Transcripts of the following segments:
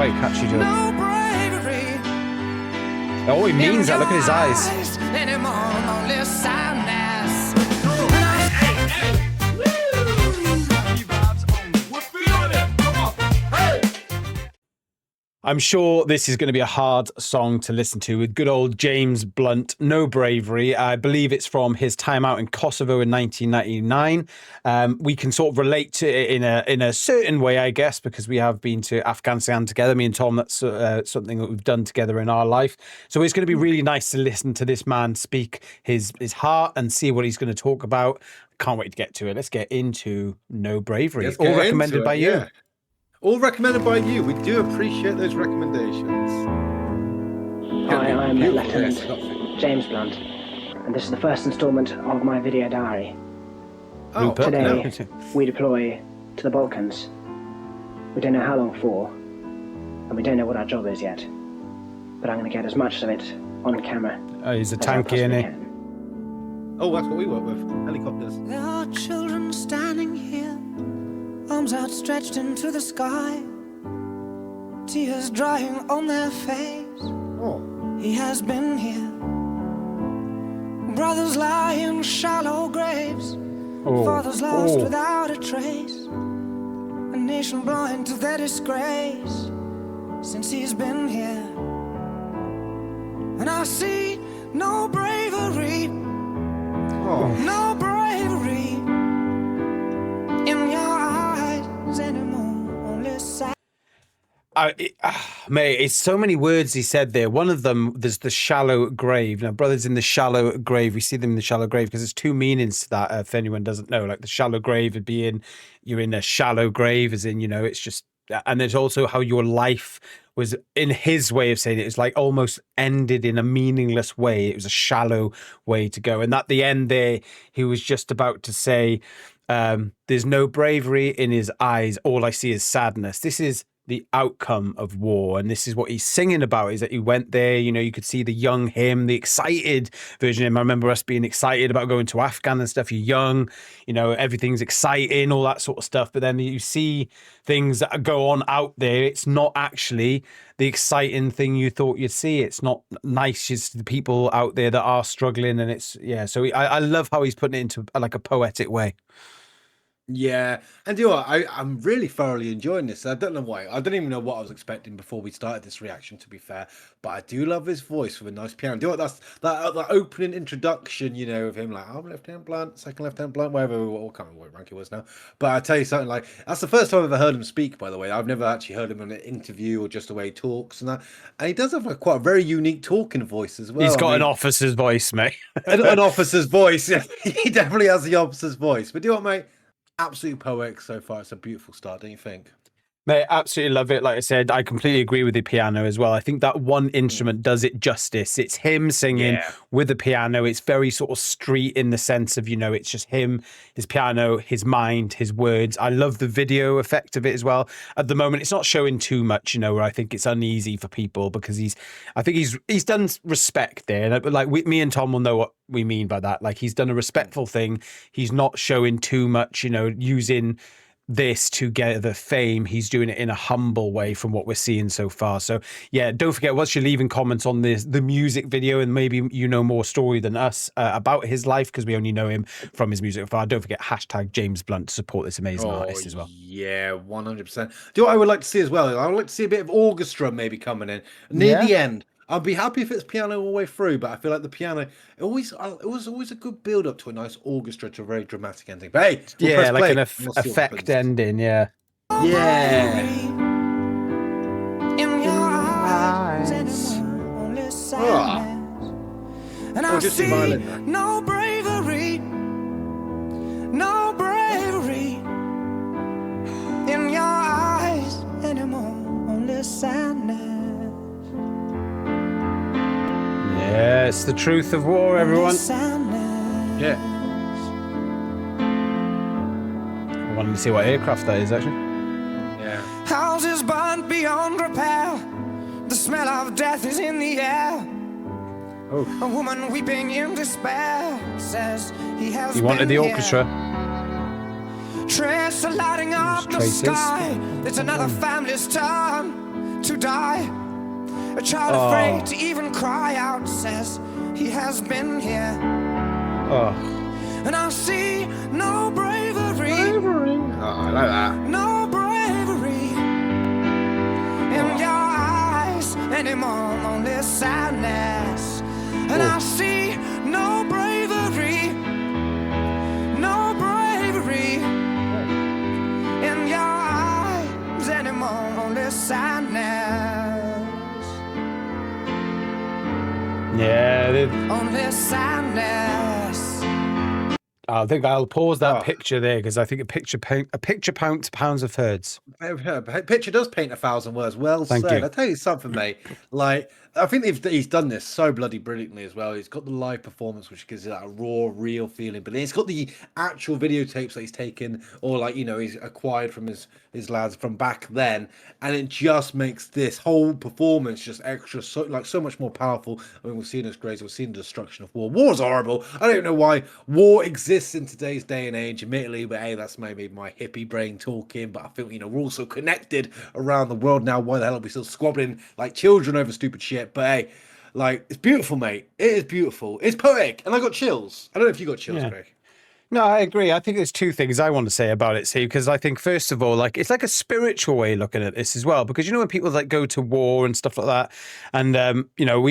quite catchy to it. No bravery. Oh, he means that. Look at his eyes. Anymore, only sadness. I'm sure this is going to be a hard song to listen to with good old James Blunt, No Bravery. I believe it's from his time out in Kosovo in 1999. We can sort of relate to it in a certain way, I guess, because we have been to Afghanistan together. Me and Tom, that's something that we've done together in our life. So it's going to be really nice to listen to this man speak his heart and see what he's going to talk about. Can't wait to get to it. Let's get into No Bravery. All recommended by you. All recommended by you. We do appreciate those recommendations. Hi, I'm Lieutenant James Blunt, and this is the first instalment of my video diary. Oh, today, we deploy to the Balkans. We don't know how long for, and we don't know what our job is yet. But I'm going to get as much of it on camera. Oh, he's a tanky, isn't he? Oh, that's what we work with. Helicopters. There are children standing here, arms outstretched into the sky, tears drying on their face. Oh. He has been here. Brothers lie in shallow graves, fathers lost without a trace, a nation blind to their disgrace since he's been here. And I see no bravery, no bravery in your eyes anymore, only sad. Mate, it's so many words he said there. One of them, there's the shallow grave. Now, brothers in the shallow grave, we see them in the shallow grave because there's two meanings to that, if anyone doesn't know. Like the shallow grave would be you're in a shallow grave, as in, it's just, and there's also how your life was, in his way of saying it, it's like almost ended in a meaningless way. It was a shallow way to go. And at the end there, he was just about to say, there's no bravery in his eyes. All I see is sadness. This is the outcome of war, and this is what he's singing about, is that he went there, you could see the young him, the excited version of him. I remember us being excited about going to Afghan and stuff. You're young, everything's exciting, all that sort of stuff, but then you see things that go on out there. It's not actually the exciting thing you thought you'd see. It's not nice. It's the people out there that are struggling, and it's so I love how he's putting it into like a poetic way. Yeah, and you know what? I'm really thoroughly enjoying this. I don't know why. I don't even know what I was expecting before we started this reaction, to be fair. But I do love his voice with a nice piano. Do you know what? That opening introduction, of him like, I'm Lieutenant Blunt, second Lieutenant Blunt, whatever, I can't remember what rank he was now. But I tell you something, like, that's the first time I've ever heard him speak, by the way. I've never actually heard him in an interview or just the way he talks and that. And he does have quite a very unique talking voice as well. He's got an officer's voice, mate. an officer's voice. Yeah. He definitely has the officer's voice. But do you know what, mate? Absolute poetic so far. It's a beautiful start, don't you think? Mate, absolutely love it. Like I said, I completely agree with the piano as well. I think that one instrument does it justice. It's him singing with the piano. It's very sort of street in the sense of, it's just him, his piano, his mind, his words. I love the video effect of it as well. At the moment, it's not showing too much, where I think it's uneasy for people because I think he's done respect there. Like me and Tom will know what we mean by that. Like he's done a respectful thing. He's not showing too much, using this to get the fame. He's doing it in a humble way from what we're seeing so far. So yeah, don't forget, once you're leaving comments on the music video, and maybe more story than us about his life, because we only know him from his music far, don't forget #James Blunt to support this amazing artist as well. Yeah, 100%. Do you know what I would like to see as well? I would like to see a bit of orchestra maybe coming in near the end. I'd be happy if it's piano all the way through, but I feel like the piano it was always a good build up to a nice orchestra to a very dramatic ending. But hey, we'll like an effect ending, yeah. In your eyes, only sadness. And I just see violin, no bravery, no bravery in your eyes anymore, only sadness. Yeah, it's the truth of war, everyone. Yeah. I wanted to see what aircraft that is, actually. Yeah. Houses burnt beyond repair. The smell of death is in the air. Oh. A woman weeping in despair says he has You wanted the orchestra. Trace lighting up the sky. It's another family's turn to die. A child afraid to even cry out says he has been here. Oh. And I see no bravery. Oh, I like that. No bravery in your eyes anymore, only sadness. And I see no bravery, no bravery in your eyes anymore, only sadness. Yeah. Only sadness. I think I'll pause that picture there because I think a picture pounds of herds. A picture does paint 1,000 words. Well Thank said. you. I'll tell you something, mate. Like, I think he's done this so bloody brilliantly as well. He's got the live performance, which gives it that raw, real feeling. But then he's got the actual videotapes that he's taken, or like, you know, he's acquired from his lads from back then, and it just makes this whole performance just extra, so much more powerful. I mean, we've seen this crazy. We've seen the destruction of war. War's horrible. I don't know why war exists in today's day and age, admittedly, but hey, that's maybe my hippie brain talking. But I feel, you know, we're also connected around the world now. Why the hell are we still squabbling like children over stupid shit? But hey, like, it's beautiful, mate. It is beautiful. It's poetic, and I got chills. I don't know if you got chills, Craig. No, I agree. I think there's two things I want to say about it, Steve, because I think, first of all, like, it's like a spiritual way of looking at this as well, because, you know, when people like go to war and stuff like that, and, you know,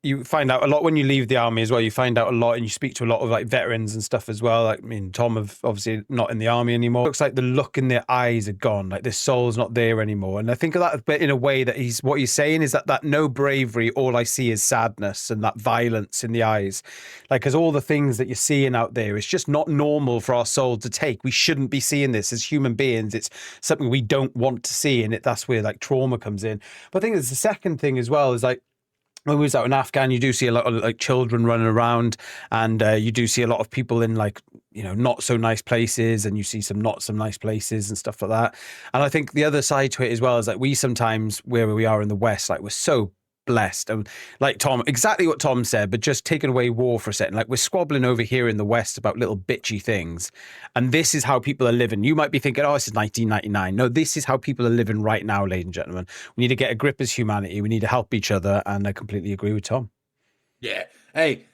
you find out a lot when you leave the army as well. You find out a lot, and you speak to a lot of like veterans and stuff as well. Like, I mean, Tom obviously not in the army anymore. It looks like the look in their eyes are gone, like their soul's not there anymore. And I think of that bit in a way that what he's saying is that no bravery, all I see is sadness and that violence in the eyes. Like, because all the things that you're seeing out there, it's just not normal for our soul to take. We shouldn't be seeing this as human beings. It's something we don't want to see, and that's where like trauma comes in. But I think there's the second thing as well is like, when we was out in Afghan, you do see a lot of like children running around, and you do see a lot of people in like, you know, not so nice places, and you see some not so nice places and stuff like that. And I think the other side to it as well is like we sometimes, where we are in the West, like we're so blessed, and like Tom, exactly what Tom said, but just taking away war for a second, like we're squabbling over here in the West about little bitchy things, and this is how people are living. You might be thinking, oh, this is 1999. No, this is how people are living right now, ladies and gentlemen. We need to get a grip as humanity. We need to help each other, and I completely agree with Tom. Yeah. Hey,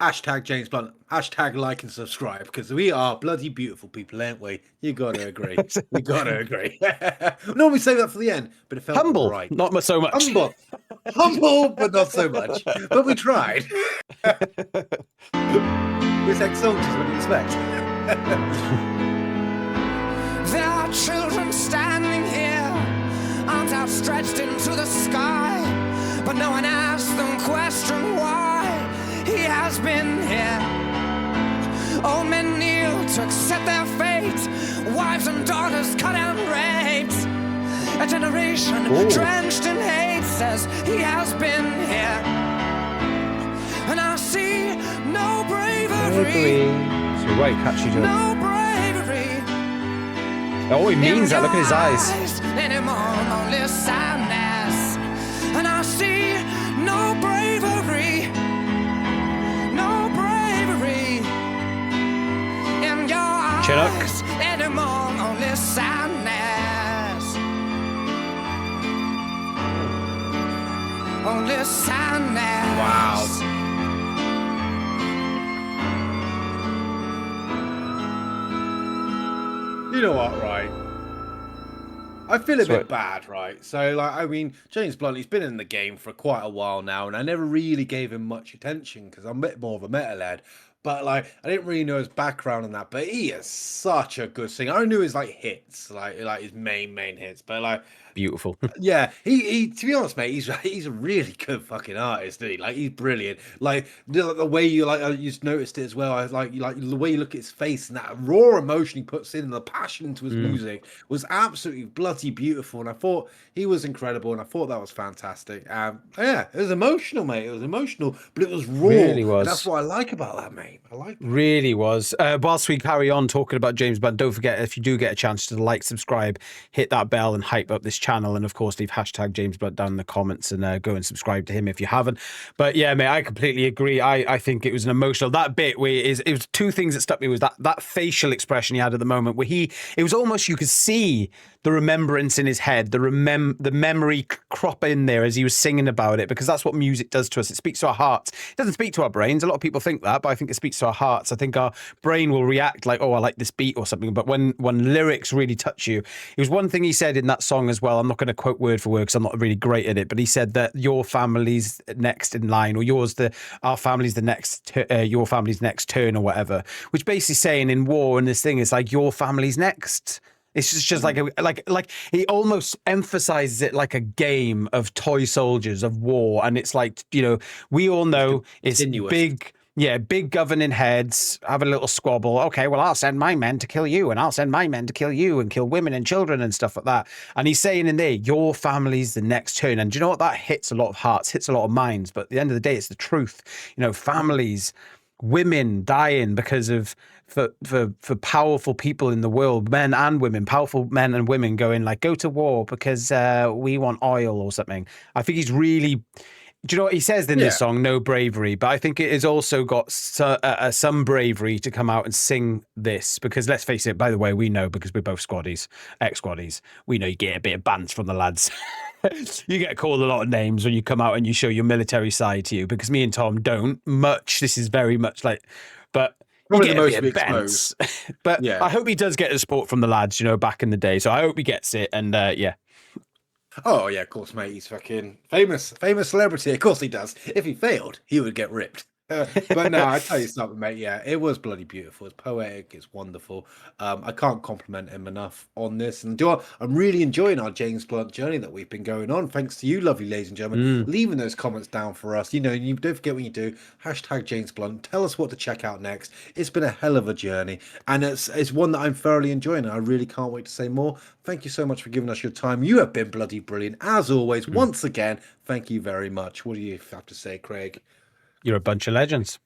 hashtag James Blunt, hashtag like and subscribe, because we are bloody beautiful people, ain't we? You gotta agree. You gotta agree. Normally say that for the end, but it felt Humble, right. not so much. Humble, but not so much. But we tried. It's like soldiers, what do you expect? There are children standing here, arms outstretched into the sky, but no one asks them question why he has been here. Old men kneel to accept their fate, wives and daughters cut and raped. A generation drenched in hate says he has been here. And I see no bravery. So right, catchy joke. No bravery. Oh, he means that. Look at his eyes. Anymore, only sadness. And I see no bravery. No bravery in your eyes anymore, only sadness. Only sadness. Wow. You know what, right? I feel a bit bad, right? So, like, I mean, James Blunt, he's been in the game for quite a while now, and I never really gave him much attention because I'm a bit more of a metalhead. But, like, I didn't really know his background and that, but he is such a good singer. I knew his, like, hits, like his main hits, but, like... Beautiful. Yeah, he to be honest, mate, he's a really good fucking artist, isn't he? Like, he's brilliant. Like the way you I just noticed it as well. I like the way you look at his face and that raw emotion he puts in and the passion into his music was absolutely bloody beautiful. And I thought he was incredible, and I thought that was fantastic. Yeah, it was emotional, mate. It was emotional, but it was raw. Really was. And that's what I like about that, mate. I like that. Really was. Whilst we carry on talking about James Blunt, don't forget, if you do get a chance to like, subscribe, hit that bell and hype up this channel, and of course leave hashtag James Blunt down in the comments, and go and subscribe to him if you haven't. But yeah, mate, I completely agree. I think it was an emotional, that bit where it was two things that stuck me was that facial expression he had at the moment where it was almost, you could see the remembrance in his head, the memory crop in there as he was singing about it, because that's what music does to us. It speaks to our hearts. It doesn't speak to our brains. A lot of people think that, but I think it speaks to our hearts. I think our brain will react like, oh, I like this beat or something. But when lyrics really touch you, it was one thing he said in that song as well. I'm not going to quote word for word because I'm not really great at it, but he said that your family's next in line, or our family's the next, your family's next turn, or whatever. Which basically saying in war and this thing is like your family's next. It's just like he almost emphasizes it like a game of toy soldiers of war, and it's like, you know, we all know it's big governing heads have a little squabble. Okay, well, I'll send my men to kill you, and I'll send my men to kill you, and kill women and children and stuff like that. And he's saying in there, your family's the next turn. And do you know what? That hits a lot of hearts, hits a lot of minds. But at the end of the day, it's the truth. You know, families, women dying because of for powerful people in the world, men and women, powerful men and women going like, go to war because we want oil or something. I think he's really, do you know what he says in this song? No bravery, but I think it has also got some bravery to come out and sing this, because let's face it, by the way, we know, because we're both ex-squaddies, we know you get a bit of bants from the lads. You get called a lot of names when you come out and you show your military side to you, because me and Tom don't much. This is very much like, but probably you the get most a bit of exposed. But yeah. I hope he does get the support from the lads, you know, back in the day. So I hope he gets it. And yeah. Oh yeah, of course, mate. He's fucking famous celebrity. Of course he does. If he failed, he would get ripped. But no, I tell you something, mate. Yeah, it was bloody beautiful. It's poetic. It's wonderful. I can't compliment him enough on this. And I'm really enjoying our James Blunt journey that we've been going on. Thanks to you, lovely ladies and gentlemen, leaving those comments down for us. You know, you don't forget when you do. # James Blunt. Tell us what to check out next. It's been a hell of a journey, and it's one that I'm thoroughly enjoying. And I really can't wait to say more. Thank you so much for giving us your time. You have been bloody brilliant as always. Once again, thank you very much. What do you have to say, Craig? You're a bunch of legends.